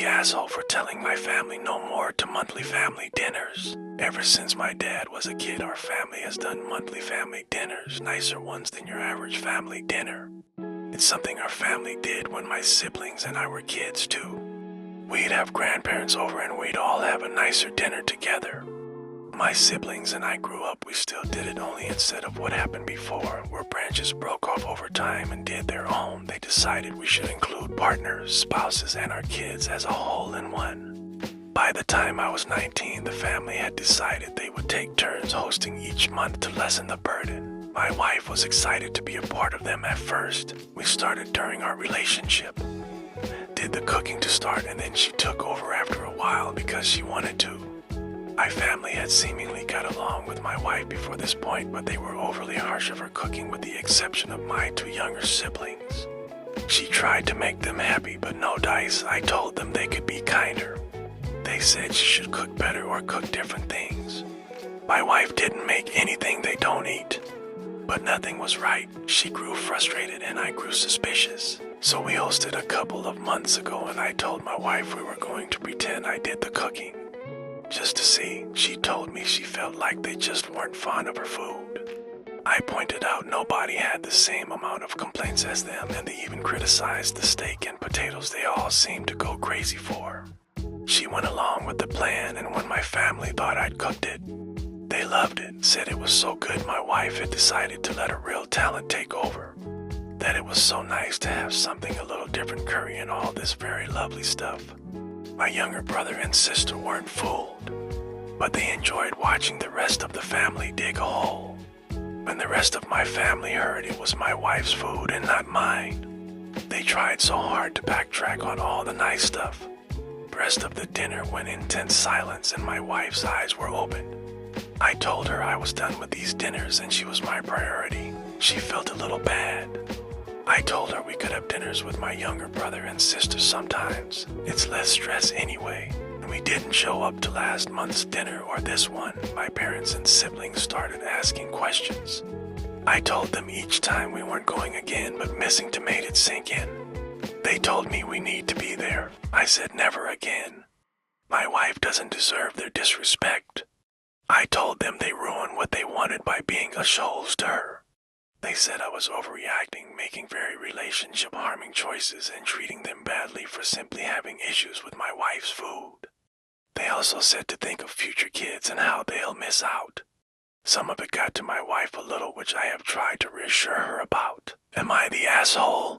asshole for telling my family no more to monthly family dinners. Ever since my dad was a kid, our family has done monthly family dinners, nicer ones than your average family dinner. It's something our family did when my siblings and I were kids too. We'd have grandparents over and we'd all have a nicer dinner together. My siblings and I grew up, we still did it, only instead of what happened before, where branches broke off over time and did their own, they decided we should include partners, spouses, and our kids as a whole in one. By the time I was 19, the family had decided they would take turns hosting each month to lessen the burden. My wife was excited to be a part of them at first. We started during our relationship. Did the cooking to start, and then she took over after a while because she wanted to. My family had seemingly got along with my wife before this point, but they were overly harsh of her cooking with the exception of my two younger siblings. She tried to make them happy, but no dice. I told them they could be kinder. They said she should cook better or cook different things. My wife didn't make anything they don't eat. But nothing was right. She grew frustrated and I grew suspicious. So we hosted a couple of months ago and I told my wife we were going to pretend I did the cooking. Just to see. She told me she felt like they just weren't fond of her food. I pointed out nobody had the same amount of complaints as them, and they even criticized the steak and potatoes they all seemed to go crazy for. She went along with the plan, and when my family thought I'd cooked it, they loved it, said it was so good my wife had decided to let her real talent take over. That it was so nice to have something a little different curry and all this very lovely stuff. My younger brother and sister weren't fooled, but they enjoyed watching the rest of the family dig a hole. When the rest of my family heard it was my wife's food and not mine, they tried so hard to backtrack on all the nice stuff. The rest of the dinner went in tense silence and my wife's eyes were opened. I told her I was done with these dinners and she was my priority. She felt a little bad. I told her we could have dinners with my younger brother and sister sometimes. It's less stress anyway. When we didn't show up to last month's dinner or this one, my parents and siblings started asking questions. I told them each time we weren't going again, but missing to made it sink in. They told me we need to be there. I said never again. My wife doesn't deserve their disrespect. I told them they ruined what they wanted by being assholes to her. They said I was overreacting, making very relationship-harming choices and treating them badly for simply having issues with my wife's food. They also said to think of future kids and how they'll miss out. Some of it got to my wife a little, which I have tried to reassure her about. Am I the asshole?